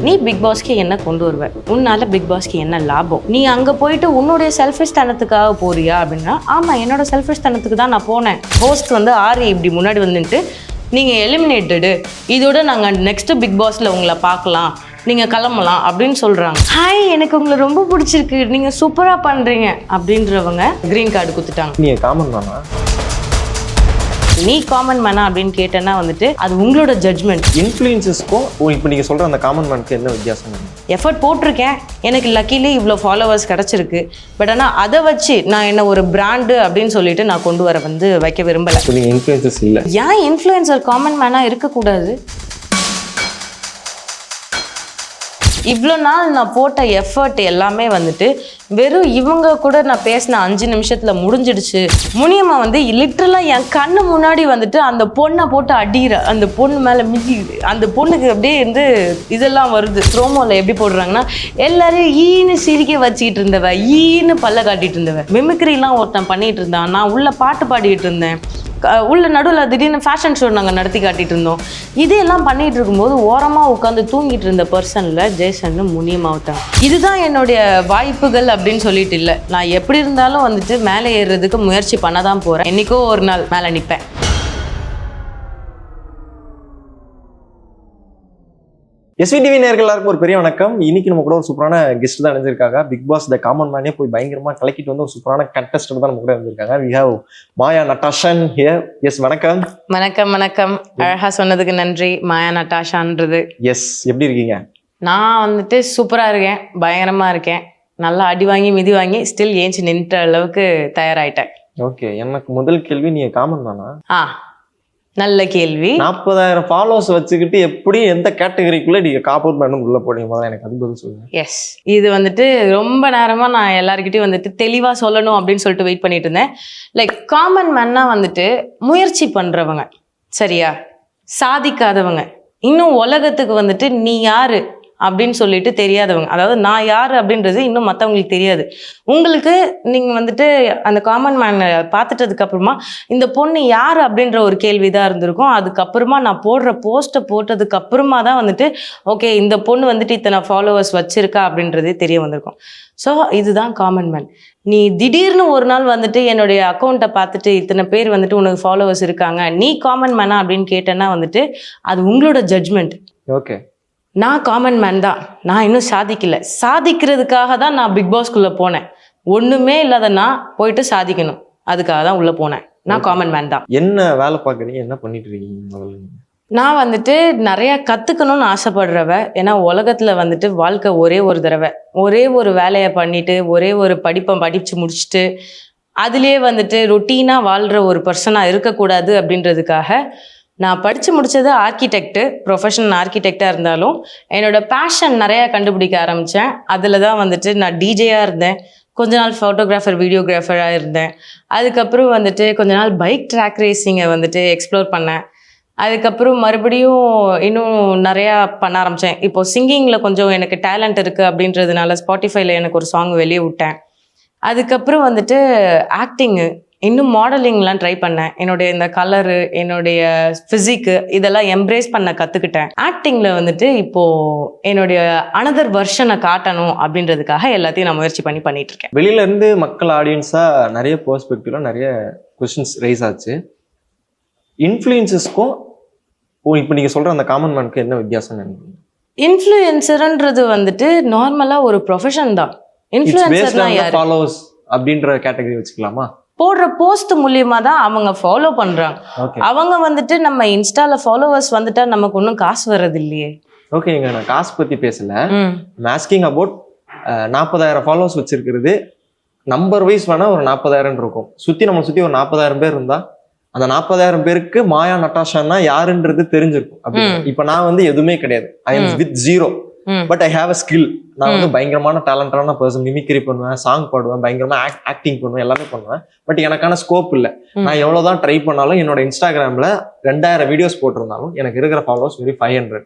நீ பிக் பாஸ்க்கு என்ன கொண்டு வருவ, உன்னால பிக் பாஸ்க்கு என்ன லாபம், நீ அங்கே போயிட்டு உன்னுடைய செல்ஃபிஷ் தனத்துக்காக போறியா அப்படின்னா, ஆமாம் என்னோட செல்ஃபிஷ் தனத்துக்கு தான் நான் போனேன். ஹோஸ்ட் வந்து ஆரி இப்படி முன்னாடி வந்துட்டு நீங்கள் எலிமினேட்டடு, இதோட நாங்கள் நெக்ஸ்ட்டு பிக் பாஸில் உங்களை பார்க்கலாம், நீங்கள் கிளம்பலாம் அப்படின்னு சொல்கிறாங்க. ஹாய் எனக்கு உங்களை ரொம்ப பிடிச்சிருக்கு, நீங்கள் சூப்பராக பண்ணுறீங்க அப்படின்றவங்க க்ரீன் கார்டு கொடுத்துட்டாங்க. நீங்கள் காமன் தானா? நீ காமன் மேனா அப்படின்னு கேட்டேன்னா வந்துட்டு அது உங்களோட ஜட்ஜ்மெண்ட். இன்ஃப்ளூயன்சஸ்க்கும் இப்போ நீங்கள் சொல்கிற அந்த காமன் மேனுக்கு என்ன வித்தியாசம்? எஃபர்ட் போட்டிருக்கேன், எனக்கு லக்கிலி இவ்வளோ ஃபாலோவர்ஸ் கிடச்சிருக்கு. பட் ஆனால் அதை வச்சு நான் என்ன ஒரு பிராண்டு அப்படின்னு சொல்லிட்டு நான் கொண்டு வர வைக்க விரும்பலை. நீங்கள் இன்ஃப்ளூயன்சஸ் இல்லை, ஏன் இன்ஃப்ளூயன்சர் காமன் மேனாக இருக்கக்கூடாது? இவ்வளோ நாள் நான் போட்ட எஃபர்ட் எல்லாமே வந்துட்டு வெறும் இவங்க கூட நான் பேசின 5 நிமிஷத்தில் முடிஞ்சிடுச்சு. முனியம்மா வந்து லிட்ரலாக என் கண்ணு முன்னாடி வந்துட்டு அந்த பொண்ணை போட்டு அடிக்கிற, அந்த பொண்ணு மேலே மிதிக்குது, அந்த பொண்ணுக்கு அப்படியே வந்து இதெல்லாம் வருது. ப்ரோமோவில் எப்படி போடுறாங்கன்னா, எல்லாரும் ஈன்னு சிரிக்க வச்சுக்கிட்டு இருந்தவ, ஈன்னு பல்ல காட்டிகிட்டு இருந்தவ, மிமிக்ரிலாம் ஒருத்தன் பண்ணிகிட்டு இருந்தான், நான் உள்ள பாட்டு பாடிக்கிட்டு இருந்தேன், உள்ள நடுவில் திடீர்னு ஃபேஷன் ஷோ நாங்கள் நடத்தி காட்டிகிட்டு இருந்தோம். இதெல்லாம் பண்ணிகிட்டு இருக்கும்போது ஓரமாக உட்காந்து தூங்கிட்டு இருந்த பர்சனில் ஜெய்சன் முனியமாவட்டாங்க. இதுதான் என்னுடைய வாய்ப்புகள் அப்படின்னு சொல்லிட்டு இல்லை, நான் எப்படி இருந்தாலும் வந்துட்டு மேலே ஏறுறதுக்கு முயற்சி பண்ண தான் போகிறேன். என்றைக்கோ ஒரு நாள் மேலே நிற்பேன். எஸ்விடிவி நேயர்கள் எல்லாருக்கும் ஒரு பெரிய வணக்கம். இன்னைக்கு நம்ம கூட ஒரு சூப்பரான கெஸ்ட் தான் அணிஞ்சிருக்காங்க. பிக் பாஸ் த காமன் மேனே போய் பயங்கரமா கலக்கிட்டு வந்து ஒரு சூப்பரான கண்டஸ்டன்ட் தான் நம்ம கூட இருந்திருக்காங்க. We have Maya Natashan here. Yes வணக்கம். வணக்கம் வணக்கம், அழகா சொன்னதுக்கு நன்றி. மாயா நட்டாஷான்றது. எஸ், எப்படி இருக்கீங்க? நான் வந்துட்டு சூப்பராக இருக்கேன், பயங்கரமாக இருக்கேன். நல்லா அடி வாங்கி மிதி வாங்கி ஸ்டில் ஏஞ்சி நின்ற அளவுக்கு தயாராகிட்டேன். ஓகே, எனக்கு முதல் கேள்வி, நீங்க காமன் தானா? நல்ல கேள்வி. 40,000 ஃபாலோவர்ஸ் வச்சுக்கிட்டு எப்படி எந்த கேட்டகரிக்குள்ள நீங்க காப்பவுட் மேனும் உள்ள போனீங்க? முதல்ல எனக்கு அது பதில் சொல்லுங்க. எஸ், இது வந்துட்டு ரொம்ப நேரமாக நான் எல்லாருக்கிட்டையும் வந்துட்டு தெளிவாக சொல்லணும் அப்படின்னு சொல்லிட்டு வெயிட் பண்ணிட்டு இருந்தேன். லைக் காமன் மேன்னா வந்துட்டு முயற்சி பண்ணுறவங்க, சரியா, சாதிக்காதவங்க, இன்னும் உலகத்துக்கு வந்துட்டு நீ யாரு அப்படின்னு சொல்லிட்டு தெரியாதவங்க. அதாவது நான் யார் அப்படின்றது இன்னும் மற்றவங்களுக்கு தெரியாது. உங்களுக்கு நீங்கள் வந்துட்டு அந்த காமன் மேனை பார்த்துட்டதுக்கு அப்புறமா இந்த பொண்ணு யார் அப்படின்ற ஒரு கேள்வி தான் இருந்திருக்கும். அதுக்கப்புறமா நான் போடுற போஸ்ட்டை போட்டதுக்கு அப்புறமா தான் வந்துட்டு ஓகே இந்த பொண்ணு வந்துட்டு இத்தனை ஃபாலோவர்ஸ் வச்சிருக்கா அப்படின்றதே தெரிய வந்திருக்கும். ஸோ இதுதான் காமன் மேன். நீ திடீர்னு ஒரு நாள் வந்துட்டு என்னுடைய அக்கௌண்ட்டை பார்த்துட்டு இத்தனை பேர் வந்துட்டு உனக்கு ஃபாலோவர்ஸ் இருக்காங்க, நீ காமன் மேனா அப்படின்னு கேட்டேன்னா வந்துட்டு அது உங்களோட ஜட்ஜ்மெண்ட். ஓகே, நான் காமன் மேன் தான், நான் இன்னும் சாதிக்கல. சாதிக்கிறதுக்காக தான் நான் பிக் பாஸ்குள்ளே போனேன். ஒன்றுமே இல்லாத நான் போயிட்டு சாதிக்கணும், அதுக்காக தான் உள்ளே போனேன். நான் காமன் மேன் தான். என்ன வேலை பார்க்குறீங்க, என்ன பண்ணிட்டு இருக்கீங்க? முதல்ல நான் வந்துட்டு நிறையா கற்றுக்கணும்னு ஆசைப்படுறவ. ஏன்னா உலகத்தில் வந்துட்டு வாழ்க்கை ஒரே ஒரு தடவை, ஒரே ஒரு வேலையை பண்ணிட்டு ஒரே ஒரு படிப்பை படித்து முடிச்சுட்டு அதுலேயே வந்துட்டு ரொட்டீனாக வாழ்கிற ஒரு பர்சனாக இருக்கக்கூடாது அப்படின்றதுக்காக நான் படித்து முடித்தது ஆர்கிடெக்டு, ப்ரொஃபஷனல் ஆர்கிடெக்டாக இருந்தாலும் என்னோடய பேஷன் நிறையா கண்டுபிடிக்க ஆரம்பித்தேன். அதில் தான் வந்துட்டு நான் டிஜேயாக இருந்தேன், கொஞ்ச நாள் ஃபோட்டோகிராஃபர் வீடியோகிராஃபராக இருந்தேன். அதுக்கப்புறம் வந்துட்டு கொஞ்ச நாள் பைக் ட்ராக் ரேசிங்கை வந்துட்டு எக்ஸ்ப்ளோர் பண்ணேன். அதுக்கப்புறம் மறுபடியும் இன்னும் நிறையா பண்ண ஆரம்பித்தேன். இப்போது சிங்கிங்கில் கொஞ்சம் எனக்கு டேலண்ட் இருக்குது அப்படின்றதுனால ஸ்பாட்டிஃபைல எனக்கு ஒரு சாங் வெளியே விட்டேன். அதுக்கப்புறம் வந்துட்டு ஆக்டிங்கு, இன்னும் மாடலிங்லாம் ட்ரை பண்ணேன். என்னுடைய இந்த கலரு, என்னுடைய ஃபிசிக்கு இதெல்லாம் எம்ப்ரேஸ் பண்ண கற்றுக்கிட்டேன். ஆக்டிங்கில் வந்துட்டு இப்போது என்னுடைய அனதர் வெர்ஷனை காட்டணும் அப்படின்றதுக்காக எல்லாத்தையும் நான் முயற்சி பண்ணிட்டு இருக்கேன். வெளியிலேருந்து மக்கள் ஆடியன்ஸாக நிறைய பெர்ஸ்பெக்டிவ்ல நிறைய கொஸ்டின்ஸ் ரைஸ் ஆச்சு. இன்ஃப்ளூயன்சஸ்க்கும் இப்போ நீங்கள் சொல்கிற அந்த காமன் மேனுக்கு என்ன வித்தியாசம் நினைக்கிறீங்க? இன்ஃப்ளூயன்சர்ன்றது வந்துட்டு நார்மலாக ஒரு ப்ரொஃபஷன் தான். இன்ஃப்ளூயன்சர்லாம் யார்? ஃபாலோவர்ஸ் அப்படின்ற கேட்டகரி வச்சுக்கலாமா? போடுற போஸ்ட் மூலியமாக தான் அவங்க ஃபாலோ பண்ணுறாங்க. அவங்க வந்துட்டு நம்ம இன்ஸ்டாவில் ஃபாலோவர்ஸ் வந்துட்டா நமக்கு ஒன்றும் காசு வர்றது இல்லையே. ஓகே, நீங்கள் நான் காசு பற்றி பேசலை, ஆஸ்கிங் அபவுட் 40,000 ஃபாலோவர்ஸ் வச்சிருக்கிறது நம்பர் வைஸ் வேணால் ஒரு 40,000 இருக்கும். நம்மளை சுற்றி ஒரு 40,000 பேர் இருந்தால் அந்த 40,000 பேருக்கு மாயா நட்டாஷான்னா யாருன்றது தெரிஞ்சிருக்கும். அப்படி இப்போ நான் வந்து எதுவுமே கிடையாது, I am with zero, but I have a skill. நான் வந்து பயங்கரமான டேலண்டான பர்சன், மிமிக்ரி பண்ணுவேன், சாங் பாடுவேன், பயங்கரமா ஆக்டிங் பண்ணுவேன், எல்லாமே பண்ணுவேன். பட் எனக்கான ஸ்கோப் இல்லை. நான் எவ்வளவுதான் ட்ரை பண்ணாலும் என்னோட இன்ஸ்டாகிராம்ல 2000 வீடியோஸ் போட்டிருந்தாலும் எனக்கு இருக்கிற ஃபாலோவர்ஸ் வெறும் 500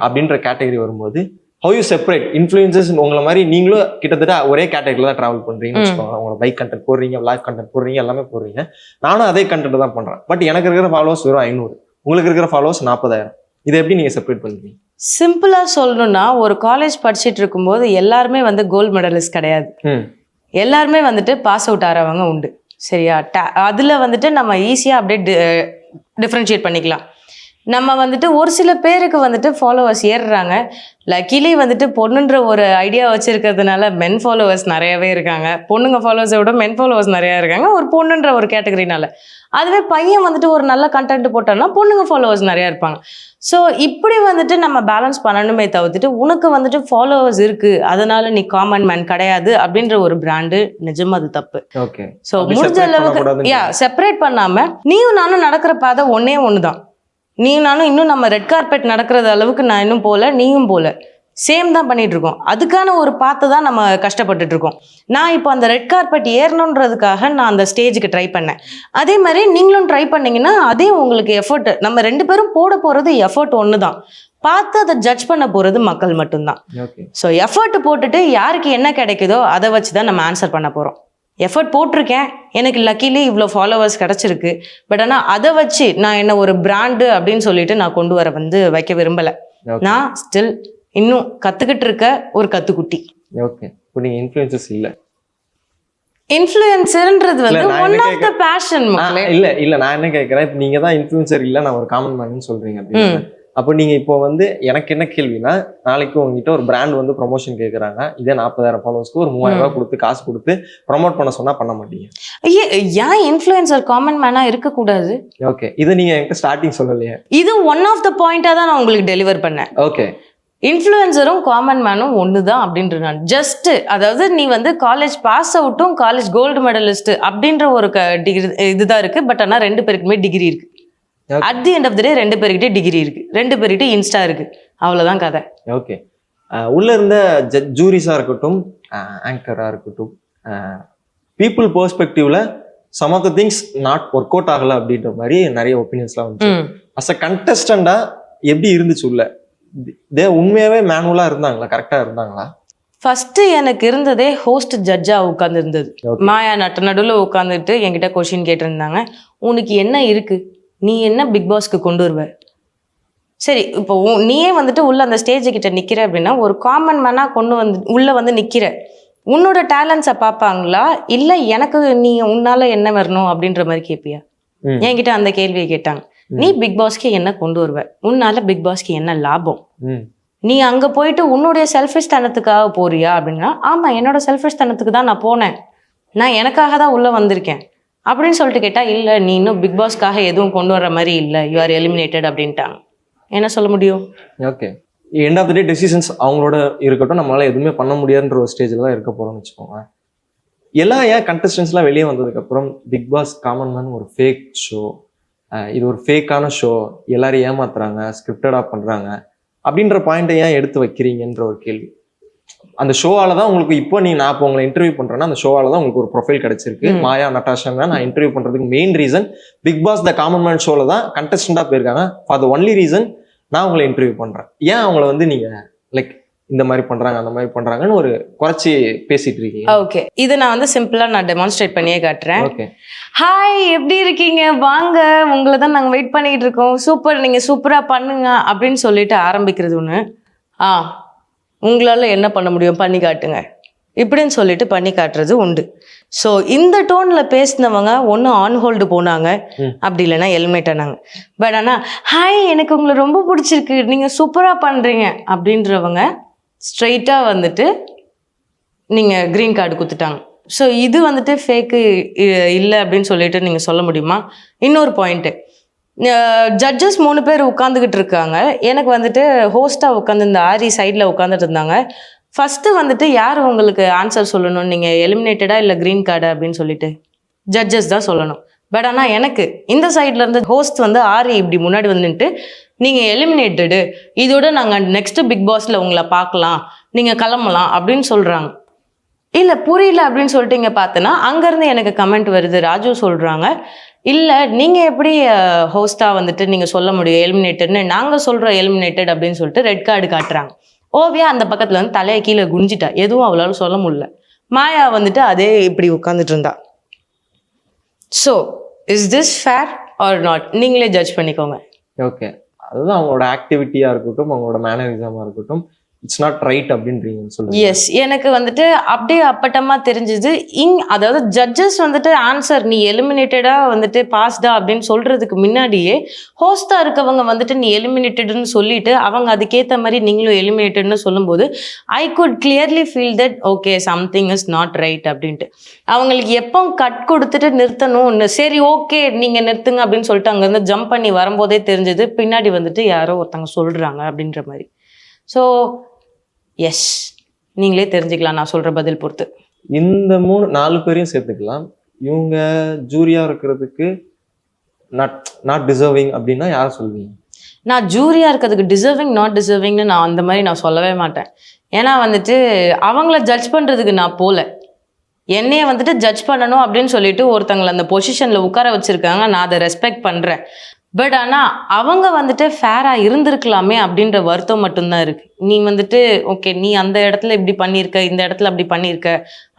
அப்படின்ற கேட்டகரி வரும்போது how you separate influencers? உங்களை மாதிரி நீங்களும் கிட்டத்தட்ட ஒரே கேட்டகரியில தான் டிராவல் பண்றீங்கன்னு வச்சுக்கோங்க. உங்களை பைக் கண்டென்ட் போடுறீங்க, லைவ் கண்டென்ட் போடுறீங்க, எல்லாமே போடுறீங்க. நானும் அதே கண்டென்ட் தான் பண்றேன். பட் எனக்கு இருக்கிற ஃபாலோவர்ஸ் வெறும் 500, உங்களுக்கு இருக்கிற ஃபாலோவர்ஸ் 40,000. இதை எப்படி நீங்க செப்பரேட் பண்ணுவீங்க? சிம்பிளா சொல்லணும்னா, ஒரு காலேஜ் படிச்சுட்டு இருக்கும்போது எல்லாருமே வந்து கோல்டு மெடலிஸ்ட் கிடையாது. எல்லாருமே வந்துட்டு பாஸ் அவுட் ஆறவங்க உண்டு. சரியா? அதுல வந்துட்டு நம்ம ஈஸியா அப்படியே டிஃப்ரென்ஷியேட் பண்ணிக்கலாம். நம்ம வந்துட்டு ஒரு சில பேருக்கு வந்துட்டு ஃபாலோவர்ஸ் ஏறுறாங்க. லக்கிலி வந்துட்டு பொண்ணுன்ற ஒரு ஐடியா வச்சிருக்கிறதுனால மென் ஃபாலோவர்ஸ் நிறையவே இருக்காங்க. பொண்ணுங்க ஃபாலோவர்ஸை விட மென் ஃபாலோவர்ஸ் நிறையா இருக்காங்க, ஒரு பொண்ணுன்ற ஒரு கேட்டகரினால. அதுவே பையன் வந்துட்டு ஒரு நல்ல கண்டென்ட் போட்டோம்னா பொண்ணுங்க ஃபாலோவர்ஸ் நிறையா இருப்பாங்க. ஸோ இப்படி வந்துட்டு நம்ம பேலன்ஸ் பண்ணணுமே தவிர்த்துட்டு, உனக்கு வந்துட்டு ஃபாலோவர்ஸ் இருக்கு அதனால நீ காமன் மேன் கிடையாது அப்படின்ற ஒரு பிராண்டு நிஜமா அது தப்பு. ஓகே. ஸோ முடிஞ்ச அளவுக்கு செப்பரேட் பண்ணாம நீயும் நானும் நடக்கிற பாதை ஒன்னே ஒண்ணுதான். நீயும் நானும் இன்னும் நம்ம ரெட் கார்பெட் நடக்கிறது அளவுக்கு நான் இன்னும் போல, நீயும் போல, சேம் தான் பண்ணிட்டு இருக்கோம். அதுக்கான ஒரு பார்த்து தான் நம்ம கஷ்டப்பட்டுட்டு இருக்கோம். நான் இப்போ அந்த ரெட் கார்பெட் ஏறணுன்றதுக்காக நான் அந்த ஸ்டேஜுக்கு ட்ரை பண்ணேன். அதே மாதிரி நீங்களும் ட்ரை பண்ணீங்கன்னா அதே உங்களுக்கு எஃபர்ட். நம்ம 2 பேரும் போட போறது எஃபர்ட் ஒன்று தான். பார்த்து அதை ஜட்ஜ் பண்ண போறது மக்கள் மட்டும்தான். ஸோ எஃபர்ட் போட்டுட்டு யாருக்கு என்ன கிடைக்குதோ அதை வச்சு தான் நம்ம ஆன்சர் பண்ண போறோம். எஃபர்ட் போட்டிருக்கேன், எனக்கு லக்கிலி இவ்வளோ ஃபாலோவர்ஸ் கிடச்சிருக்கு, பட் ஆனால் அதை வச்சு நான் என்ன ஒரு பிராண்டு அப்படின்னு சொல்லிட்டு நான் கொண்டு வர வைக்க விரும்பலை. நான் ஸ்டில் இன்னும் கற்றுக்கிட்டு இருக்க ஒரு கத்துக்குட்டி. ஓகே. இப்போ நீங்கள் இன்ஃப்ளூயன்சஸ் இல்லை. இன்ஃப்ளூயன்சர்ன்றது வந்து ஒன் ஆஃப் த பேஷன். இல்லை நான் என்ன கேட்குறேன், இப்போ நீங்கள் தான் இன்ஃப்ளூயன்சர் இல்லை நான் ஒரு காமன் மேன் சொல்கிறீங்க அப்படின்னு. அப்போ நீங்கள் இப்போ வந்து எனக்கு என்ன கேள்வினா, நாளைக்கு உங்ககிட்ட ஒரு பிராண்ட் வந்து ப்ரொமோஷன் கேட்குறாங்க, இதே 40,000 ஃபாலோவர்ஸ்க்கு ஒரு 3,000 ரூபாய் கொடுத்து காசு கொடுத்து ப்ரொமோட் பண்ண சொன்னால் பண்ண மாட்டீங்க? ஏன் இன்ஃப்ளூயன்சர் காமன் மேனாக இருக்கக்கூடாது? ஓகே. இதை நீங்கள் என்கிட்ட ஸ்டார்டிங் சொல்லலையே. இது ஒன் ஆஃப் த பாயிண்டாக தான் நான் உங்களுக்கு டெலிவர் பண்ணேன். ஓகே. இன்ஃப்ளூயன்சரும் காமன் மேனும் ஒன்று தான் அப்படின்ற நான் ஜஸ்ட், அதாவது நீ வந்து காலேஜ் பாஸ் அவுட்டும் காலேஜ் கோல்டு மெடலிஸ்ட் அப்படின்ற ஒரு டிகிரி இதுதான் இருக்கு. பட் ஆனால் 2 பேருக்குமே டிகிரி இருக்கு. At the end of the day 2 பேர்கிட்ட டிகிரி இருக்கு, 2 பேர்கிட்ட இன்ஸ்டா இருக்கு, அவ்வளவுதான் கதை. ஓகே. உள்ள இருந்த ஜூரிஸா இருக்கட்டும், ஆங்கரா இருக்கட்டும், பீப்புள் பெர்ஸ்பெக்டிவ்ல some of the things not work out ஆகல அப்படின்ற மாதிரி நிறைய ஒப்பீனியன்ஸ்லாம் வந்து அஸ் அ கண்டஸ்டண்டா எப்படி இருந்துச்சு உள்ள? உண்மையாவே மேனுவலா இருந்தாங்களா, கரெக்டா இருந்தாங்களா? ஃபர்ஸ்ட் எனக்கு இருந்ததே ஹோஸ்ட் ஜட்ஜா உட்கார்ந்து இருந்தது. மாயா நடுவில் உட்காந்துட்டு என்கிட்ட கொஸ்டின் கேட்டிருந்தாங்க. உனக்கு என்ன இருக்கு, நீ என்ன பிக் பாஸ்க்கு கொண்டு வருவ? சரி, இப்போ நீயே வந்துட்டு உள்ள அந்த ஸ்டேஜ் கிட்ட நிக்கிற அப்படின்னா ஒரு காமன் மேனா கொண்டு வந்து உள்ள வந்து நிக்கிற, உன்னோட டேலண்ட்ஸை பார்ப்பாங்களா இல்லை எனக்கு நீ உன்னால என்ன வரணும் அப்படின்ற மாதிரி கேட்பியா? என்கிட்ட அந்த கேள்வியை கேட்டாங்க. நீ பிக் பாஸ்க்கு என்ன கொண்டு வருவ, உன்னால பிக் பாஸ்க்கு என்ன லாபம், நீ அங்க போயிட்டு உன்னுடைய செல்ஃபிஷ் தனத்துக்காக போறியா அப்படின்னா, ஆமா என்னோட செல்ஃபிஷ் தனத்துக்கு தான் நான் போனேன், நான் எனக்காக தான் உள்ள வந்திருக்கேன் அப்படின்னு சொல்லிட்டு கேட்டா, இல்லை நீ இன்னும் பிக் பாஸ்க்காக எதுவும் கொண்டு வர்ற மாதிரி இல்லை, யூ ஆர் எலிமினேட்டட் அப்படின்ட்டாங்க. என்ன சொல்ல முடியும்? Okay. End of the day decisions அவங்களோட இருக்கட்டும், நம்மளால எதுவுமே பண்ண முடியாதுன்ற ஒரு ஸ்டேஜில் தான் இருக்க போறோம்னு வச்சுக்கோங்க. ஏன் கண்டஸ்டன்ஸ்லாம் வெளியே வந்ததுக்கப்புறம் பிக் பாஸ் காமன் மேன் ஒரு ஃபேக் ஷோ, இது ஒரு ஃபேக்கான ஷோ, எல்லாரும் ஏமாத்துறாங்க, ஸ்கிரிப்டடாக பண்ணுறாங்க அப்படின்ற பாயிண்ட்டை ஏன் எடுத்து வைக்கிறீங்கன்ற ஒரு கேள்வி. அந்த ஷோவால தான் உங்களுக்கு இப்போ நான் இப்போ உங்களை இன்டர்வியூ பண்ணுறேன்னா அந்த ஷோவால தான் உங்களுக்கு ஒரு ப்ரொஃபைல் கிடைச்சிருக்கு. மாயா நட்டாஷா நான் இன்டர்வியூ பண்ணுறதுக்கு main reason Bigg Boss the common man ஷோவில் தான் கண்டஸ்டண்டாக போயிருக்காங்க. ஃபார் த ஒன்லி ரீசன் நான் உங்களை இன்டர்வியூ பண்ணுறேன். ஏன் அவங்கள வந்து நீங்கள் லைக் இந்த மாதிரி பண்றாங்க அந்த மாதிரி பண்றாங்கன்னு ஒரு குறைச்சி பேசிட்டு இருக்கீங்க? ஓகே, இதை நான் வந்து சிம்பிளா நான் டெமான்ஸ்ட்ரேட் பண்ணியே காட்டுறேன். ஓகே. ஹாய், எப்படி இருக்கீங்க, வாங்க, உங்களை தான் நாங்கள் வெயிட் பண்ணிட்டு இருக்கோம், சூப்பர், நீங்க சூப்பரா பண்ணுங்க அப்படின்னு சொல்லிட்டு ஆரம்பிக்கிறது ஒன்று. உங்களால என்ன பண்ண முடியும், பண்ணி காட்டுங்க இப்படின்னு சொல்லிட்டு பண்ணி காட்டுறது உண்டு. ஸோ இந்த டோனில் பேசினவங்க ஒன்று ஆன் ஹோல்டு போனாங்க, அப்படி இல்லைன்னா எலிமினேட் ஆனாங்க. பட் ஆனால் ஹாய் எனக்கு உங்களை ரொம்ப பிடிச்சிருக்கு, நீங்கள் சூப்பராக பண்ணுறீங்க அப்படின்றவங்க ஸ்ட்ரெயிட்டாக வந்துட்டு நீங்கள் க்ரீன் கார்டு கொடுத்துட்டாங்க. ஸோ இது வந்துட்டு ஃபேக்கு இல்லை அப்படின்னு சொல்லிட்டு நீங்கள் சொல்ல முடியுமா? இன்னொரு பாயிண்ட்டு, ஜட்ஜஸ் 3 பேர் உட்காந்துக்கிட்டு இருக்காங்க. எனக்கு வந்துட்டு ஹோஸ்ட்டாக உட்காந்து இந்த ஆரி சைடில் உட்காந்துட்டு இருந்தாங்க. ஃபஸ்ட்டு வந்துட்டு யார் உங்களுக்கு ஆன்சர் சொல்லணும், நீங்கள் எலிமினேட்டடா இல்லை க்ரீன் கார்டு அப்படின்னு சொல்லிட்டு ஜட்ஜஸ் தான் சொல்லணும். பட் ஆனால் எனக்கு இந்த சைடில் இருந்து ஹோஸ்ட் வந்து ஆரி இப்படி முன்னாடி வந்துட்டு நீங்கள் எலிமினேட்டடு, இதோட நாங்கள் நெக்ஸ்ட்டு பிக் பாஸில் உங்களை பார்க்கலாம், நீங்கள் கிளம்பலாம் அப்படின்னு சொல்கிறாங்க. இல்லை புரியல அப்படின்னு சொல்லிட்டு இங்கே பார்த்தேன்னா அங்கேருந்து எனக்கு கமெண்ட் வருது. ராஜு சொல்கிறாங்க, இல்லை நீங்கள் எப்படி ஹோஸ்ட்டாக வந்துட்டு நீங்கள் சொல்ல முடியும் எலிமினேட்டட்னு, நாங்கள் சொல்கிறோம் எலிமினேட்டட் அப்படின்னு சொல்லிட்டு ரெட் கார்டு காட்டுறாங்க. ஓவியா அந்த பக்கத்தில் வந்து தலையை கீழே குனிஞ்சிட்டா, எதுவும் அவளால சொல்ல முடியல. மாயா வந்துட்டு அதே இப்படி உட்காந்துட்டு இருந்தா. So is this fair or not, நீங்களே ஜட்ஜ் பண்ணிக்கோங்க. ஓகே. அதுதான் அவங்களோட ஆக்டிவிட்டியா இருக்கட்டும், அவங்களோட மேனரிசமா இருக்கட்டும், இட்ஸ் நாட் ரைட் அப்படின்றீங்க சொல்லுங்க. எஸ், எனக்கு வந்துட்டு அப்படியே அப்பட்டமா தெரிஞ்சது. அதாவது ஜட்ஜஸ் வந்துட்டு ஆன்சர் நீ எலிமினேட்டடா வந்துட்டு பாஸ்டா அப்படின்னு சொல்றதுக்கு முன்னாடியே ஹோஸ்டா இருக்கவங்க வந்துட்டு நீ எலிமினேட்டட்னு சொல்லிட்டு அவங்க அதுக்கேற்ற மாதிரி நீங்களும் எலிமினேட்டட்னு சொல்லும்போது I could clearly feel that okay something is not right அப்படின்ட்டு. அவங்களுக்கு எப்போ கட் கொடுத்துட்டு நிறுத்தணும், சரி ஓகே நீங்க நிறுத்துங்க அப்படின்னு சொல்லிட்டு அங்கேருந்து ஜம்ப் பண்ணி வரும்போதே தெரிஞ்சது பின்னாடி வந்துட்டு யாரோ ஒருத்தவங்க சொல்றாங்க அப்படின்ற மாதிரி. ஸோ எஸ், நீங்களே தெரிஞ்சுக்கலாம் நான் சொல்ற பதில் பொறுத்து. இந்த 4 பேரையும் சேர்த்துக்கலாம். இவங்க ஜூரியா இருக்கிறதுக்கு நாட் டிசர்விங் அப்படின்னா யாரை சொல்லுவீங்க? நான் ஜூரியா இருக்கிறதுக்கு டிசர்விங் நாட் டிசர்விங்னு நான் அந்த மாதிரி நான் சொல்லவே மாட்டேன். ஏன்னா வந்துட்டு அவங்கள ஜட்ஜ் பண்றதுக்கு நான் போல, என்னைய வந்துட்டு ஜட்ஜ் பண்ணணும் அப்படின்னு சொல்லிட்டு ஒருத்தங்களை அந்த பொசிஷன்ல உட்கார வச்சிருக்காங்க, நான் அதை ரெஸ்பெக்ட் பண்றேன். பட் ஆனால் அவங்க வந்துட்டு ஃபேராக இருந்திருக்கலாமே அப்படின்ற வருத்தம் மட்டும்தான் இருக்குது. நீ வந்துட்டு ஓகே நீ அந்த இடத்துல இப்படி பண்ணியிருக்க, இந்த இடத்துல அப்படி பண்ணியிருக்க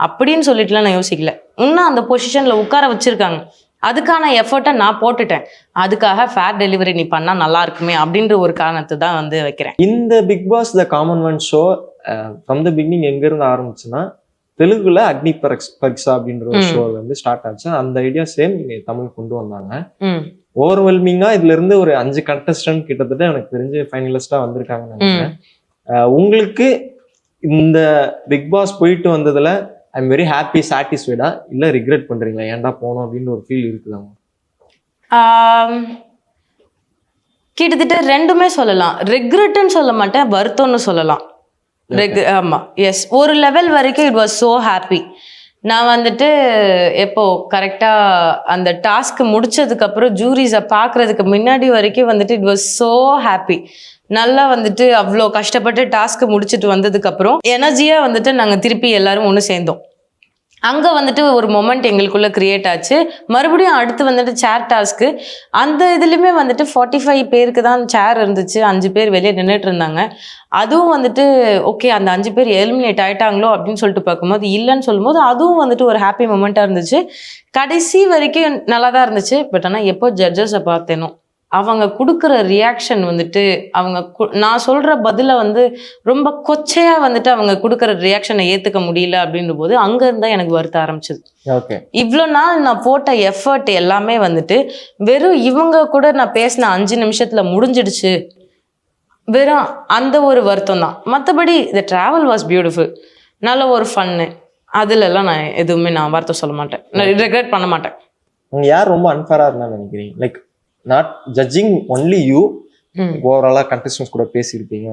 அப்படின்னு சொல்லிட்டுலாம் நான் யோசிக்கல. இன்னும் அந்த பொசிஷனில் உட்கார வச்சுருக்காங்க, அதுக்கான எஃபர்ட்டை நான் போட்டுட்டேன். அதுக்காக ஃபேர் டெலிவரி நீ பண்ணால் நல்லா இருக்குமே அப்படின்ற ஒரு காரணத்தை தான் வந்து வைக்கிறேன். இந்த Bigg Boss the common man show from the beginning எங்கேருந்து ஆரம்பிச்சுன்னா தெலுங்குல அக்னி பரீட்சா அப்படின்ற ஒரு ஷோ வந்து ஸ்டார்ட் ஆச்சு. அந்த ஐடியா சேம் தமிழ் கொண்டு வந்தாங்க. ஓவர்வெல்மிங்கா இதுல இருந்து ஒரு 5 கண்டஸ்டன்ட் கிட்டத்தட்ட எனக்கு தெரிஞ்சு ஃபைனலிஸ்டா வந்திருக்காங்கன்னு நினைக்கிறேன். உங்களுக்கு இந்த பிக் பாஸ் போயிட்டு வந்ததுல ஐ எம் வெரி ஹாப்பி, சாட்டிஸ்ஃபைடா இல்ல ரிக்ரெட் பண்றீங்களா, ஏன்டா போனோம் அப்படின்னு ஒரு ஃபீல் இருக்குதா? கிட்டத்தட்ட ரெண்டுமே சொல்லலாம். ரெக்ரெட்னு சொல்ல மாட்டேன், வருத்தம்னு சொல்லலாம். ஆமா எஸ், ஒரு லெவல் வரைக்கும் இட் வாஸ் ஸோ ஹாப்பி. நான் வந்துட்டு எப்போ கரெக்டாக அந்த டாஸ்க்கு முடிச்சதுக்கப்புறம் ஜூரிஸை பார்க்குறதுக்கு முன்னாடி வரைக்கும் வந்துட்டு இட் வாஸ் ஸோ ஹாப்பி. நல்லா வந்துட்டு அவ்வளோ கஷ்டப்பட்டு டாஸ்க்கு முடிச்சுட்டு வந்ததுக்கப்புறம் எனர்ஜியாக வந்துட்டு நாங்கள் திருப்பி எல்லாரும் ஒன்று சேர்ந்தோம். அங்கே வந்துட்டு ஒரு மொமெண்ட் எங்களுக்குள்ளே க்ரியேட் ஆச்சு. மறுபடியும் அடுத்து வந்துட்டு சேர் டாஸ்க்கு, அந்த இதுலேயுமே வந்துட்டு 45 பேருக்கு தான் சேர் இருந்துச்சு, 5 பேர் வெளியே நின்றுட்டு இருந்தாங்க. அதுவும் வந்துட்டு ஓகே அந்த 5 பேர் எலிமினேட் ஆகிட்டாங்களோ அப்படின்னு சொல்லிட்டு பார்க்கும்போது இல்லைன்னு சொல்லும்போது அதுவும் வந்துட்டு ஒரு ஹாப்பி மொமெண்ட்டாக இருந்துச்சு. கடைசி வரைக்கும் நல்லா தான் இருந்துச்சு. பட் ஆனால் எப்போ ஜட்ஜஸை பார்த்தேனோ அவங்க கொடுக்குற ரியாக்ஷன் வந்துட்டு நான் சொல்கிற பதிலை வந்து ரொம்ப கொச்சையாக வந்துட்டு அவங்க கொடுக்குற ரியாக்ஷனை ஏற்றுக்க முடியல அப்படின்ற போது அங்கேருந்து தான் எனக்கு வருத்த ஆரம்பிச்சது. இவ்வளோ நாள் நான் போட்ட எஃபர்ட் எல்லாமே வந்துட்டு வெறும் இவங்க கூட நான் பேசின 5 நிமிஷத்துல முடிஞ்சிடுச்சு, வெறும் அந்த ஒரு வருத்தம் தான். மற்றபடி த ட்ராவல் வாஸ் பியூட்டிஃபுல், நல்ல ஒரு ஃபன்னு. அதுலலாம் நான் எதுவுமே நான் வார்த்தை சொல்ல மாட்டேன், நான் ரெக்ரெட் பண்ண மாட்டேன். யார் ரொம்ப அன்ஃபேராக இருந்தா நினைக்கிறீங்க? Like not judging only you, ஓவராலா கண்டஸ்டன்ஸ் கூட பேசியிருப்பீங்க,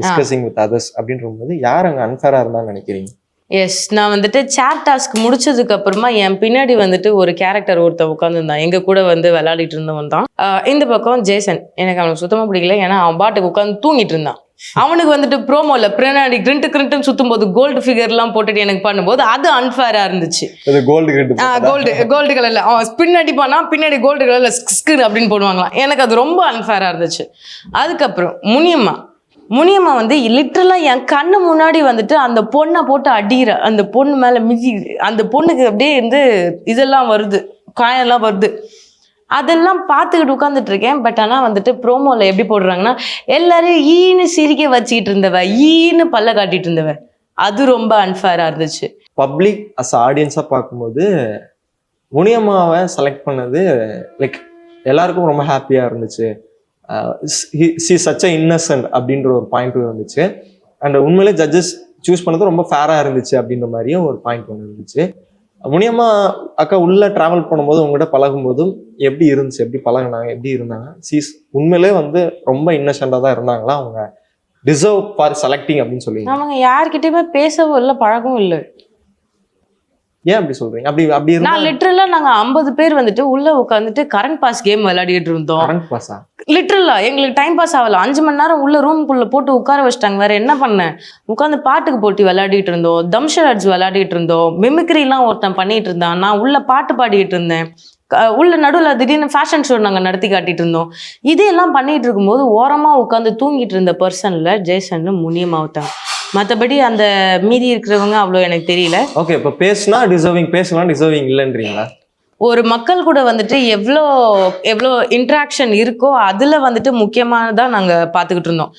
டிஸ்கஸிங் வித் அதர்ஸ் அப்படின்ற போது யார் அங்கே அன்ஃபேராக இருந்தா நினைக்கிறீங்க? எஸ், நான் வந்துட்டு சேர் டாஸ்க் முடிச்சதுக்கு அப்புறமா என் பின்னாடி வந்துட்டு ஒரு கேரக்டர் ஒருத்தன் உட்காந்துருந்தான், எங்க கூட வந்து விளையாடிட்டு இருந்தவன் தான். இந்த பக்கம் ஜேசன், எனக்கு அவனுக்கு சுத்தமா பிடிக்கல. ஏன்னா அவன் பாட்டுக்கு உட்காந்து தூங்கிட்டு இருந்தான். அவனுக்கு வந்துட்டு ப்ரோமோல பின்னாடி கிரிண்ட்டு சுத்தும் போது கோல்டு ஃபிகர்லாம் போட்டுட்டு எனக்கு பண்ணும்போது அது அன்ஃபேரா இருந்துச்சு. கோல்டு கலர்ல பின்னாடி பண்ணா பின்னாடி கோல்டு கலர்ல ஸ்கிர் அப்படின்னு போடுவாங்களாம், எனக்கு அது ரொம்ப அன்ஃபேரா இருந்துச்சு. அதுக்கப்புறம் முனியம்மா வந்து லிட்டரலா என் கண்ணு முன்னாடி வந்துட்டு அந்த பொண்ணை போட்டு அடிக்கிற, அந்த பொண்ணு மேல மிதி, அந்த பொண்ணுக்கு அப்படியே வந்து இதெல்லாம் வருது, காயெல்லாம் வருது, அதெல்லாம் பார்த்துக்கிட்டு உட்காந்துட்டு இருக்கேன். பட் ஆனால் வந்துட்டு ப்ரோமோவில் எப்படி போடுறாங்கன்னா எல்லாரும் ஈன்னு சிரிக்க வச்சுக்கிட்டு இருந்தவ, ஈன்னு பல்ல காட்டிட்டு இருந்தவ, அது ரொம்ப அன்ஃபேராக இருந்துச்சு. பப்ளிக் அஸ் ஆடியன்ஸாக பார்க்கும்போது முனியம்மாவை செலக்ட் பண்ணது லைக் எல்லாருக்கும் ரொம்ப ஹாப்பியாக இருந்துச்சு. சி சச் அ இன்னசென்ட் அப்படின்ற ஒரு பாயிண்ட் இருந்துச்சு. அண்ட் உண்மையிலே ஜட்ஜஸ் சூஸ் பண்ணது ரொம்ப ஃபேராக இருந்துச்சு அப்படின்ற மாதிரியும் ஒரு பாயிண்ட் ஒன்று இருந்துச்சு. முனியம்மா அக்கா உள்ள டிராவல் பண்ணும்போது உங்ககிட்ட பழகும் போதும் எப்படி இருந்துச்சு, எப்படி பழகினாங்க, எப்படி இருந்தாங்க? உண்மையிலே வந்து ரொம்ப இன்னசென்ட்டாக தான் இருந்தாங்களா? அவங்க டிசர்வ் ஃபார் செலக்டிங் அப்படின்னு சொல்லி அவங்க யார்கிட்டயுமே பேசவும் இல்லை, பழகவும் இல்லை. ஏன் அப்படி சொல்றீங்க? அப்படி நான் லிட்டரலா நாங்க 50 பேர் வந்துட்டு உள்ள உட்காந்துட்டு கரண்ட் பாஸ் கேம் விளையாடிட்டு இருந்தோம். கரண்ட் பாஸா? லிட்டரலா எங்களுக்கு டைம் பாஸ் ஆகல. 5 மணி நேரம் உள்ள ரூம்குள்ள போட்டு உட்கார வச்சிட்டாங்க. வேற என்ன பண்ணேன்? உட்காந்து பாட்டுக்கு போட்டி விளையாடிட்டு இருந்தோம், தம்ஷராட்ஸ் விளையாடிட்டு இருந்தோம், மிமிக்ரிலாம் ஒருத்தன் பண்ணிட்டு இருந்தான், நான் உள்ள பாட்டு பாடிட்டு இருந்தேன், உள்ள நடுவில் திடீர்னு ஃபேஷன் ஷோ நாங்கள் நடத்தி காட்டிட்டு இருந்தோம். இதையெல்லாம் பண்ணிட்டு இருக்கும்போது ஓரமாக உட்காந்து தூங்கிட்டு இருந்த பர்சன்ல ஜெய்சன் முனியமாவட்டாங்க. மற்றபடி அந்த மீதி இருக்கிறவங்க அவ்வளோ எனக்கு தெரியல. ஓகே, இப்போ பேசினா டிசர்விங், பேசலாம் டிசர்விங் இல்லைன்றீங்களா? ஒரு மக்கள் கூட வந்துட்டு எவ்வளோ எவ்வளோ இன்ட்ராக்ஷன் இருக்கோ அதில் வந்துட்டு முக்கியமானதாக நாங்கள் பார்த்துக்கிட்டு இருந்தோம்.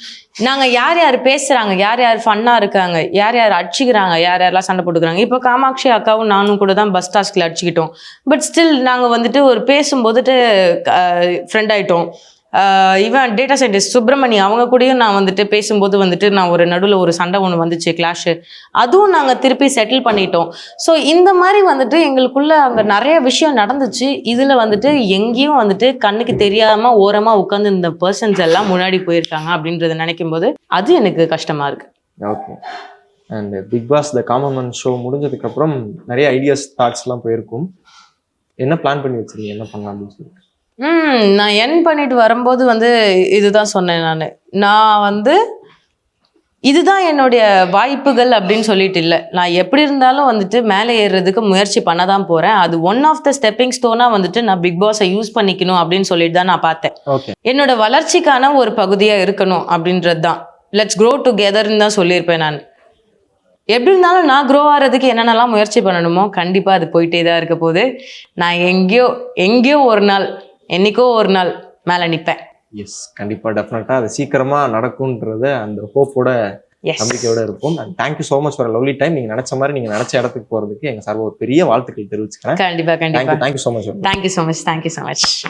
நாங்கள் யார் யார் பேசுகிறாங்க, யார் யார் ஃபன்னாக இருக்காங்க, யார் யார் அடிச்சுக்கிறாங்க, யார் யாரெல்லாம் சண்டை போட்டுக்கிறாங்க. இப்போ காமாட்சி அக்காவும் நானும் கூட தான் பஸ் டாஸ்கில் அடிச்சுக்கிட்டோம். பட் ஸ்டில் நாங்கள் வந்துட்டு ஒரு பேசும்போதுட்டு ஃப்ரெண்ட் ஆகிட்டோம். இவன் டேட்டா சயின்டிஸ்ட் சுப்பிரமணி அவங்க கூடயும் நான் வந்துட்டு பேசும்போது வந்துட்டு நான் ஒரு நடுவில் ஒரு சண்டை ஒன்று வந்துச்சு, கிளாஷு. அதுவும் நாங்கள் திருப்பி செட்டில் பண்ணிட்டோம். ஸோ இந்த மாதிரி வந்துட்டு எங்களுக்குள்ள அங்கே நிறைய விஷயம் நடந்துச்சு. இதில் வந்துட்டு எங்கேயும் வந்துட்டு கண்ணுக்கு தெரியாமல் ஓரமாக உட்காந்து இந்த பர்சன்ஸ் எல்லாம் முன்னாடி போயிருக்காங்க அப்படின்றத நினைக்கும் போது அது எனக்கு கஷ்டமாக இருக்கு. Okay. And Bigg Boss the common man show முடிஞ்சதுக்கப்புறம் நிறைய ஐடியாஸ் தாட்ஸ்லாம் போயிருக்கும். என்ன பிளான் பண்ணி வச்சிருக்கீங்க, என்ன பண்ணலாம் அப்படின்னு சொல்லிட்டு? நான் என் பண்ணிட்டு வரும்போது வந்து இதுதான் சொன்னேன். நான் வந்து இதுதான் என்னுடைய வாய்ப்புகள் அப்படின்னு சொல்லிட்டு இல்லை. நான் எப்படி இருந்தாலும் வந்துட்டு மேலே ஏறுறதுக்கு முயற்சி பண்ண தான் போகிறேன். அது ஒன் ஆஃப் த ஸ்டெப்பிங் ஸ்டோனாக வந்துட்டு நான் பிக் பாஸை யூஸ் பண்ணிக்கணும் அப்படின்னு சொல்லிட்டு தான் நான் பார்த்தேன். ஓகே. என்னோட வளர்ச்சிக்கான ஒரு பகுதியாக இருக்கணும் அப்படின்றது தான். லெட்ஸ் க்ரோ டுகெதர்ன்னு தான் சொல்லியிருப்பேன் நான். எப்படி இருந்தாலும் நான் க்ரோ ஆகிறதுக்கு என்னென்னலாம் முயற்சி பண்ணணுமோ கண்டிப்பாக அது போயிட்டே தான் இருக்க போகுது. நான் எங்கேயோ ஒரு நாள், என்னைக்கோ ஒரு நாள் மேலே நிற்பேன். எஸ், கண்டிப்பாக டெஃபினட்டாக அது சீக்கிரமாக நடக்கும்ன்றத அந்த ஹோப்போட நம்பிக்கையோட இருப்போம். And thank you so much for lovely time. நீங்கள் நினச்ச மாதிரி நீங்கள் நினச்ச இடத்துக்கு போகிறதுக்கு எங்கள் சார்பாக ஒரு பெரிய வாழ்த்துக்கள் தெரிவிச்சுக்கிறேன். கண்டிப்பாக thank you so much. Thank you so much.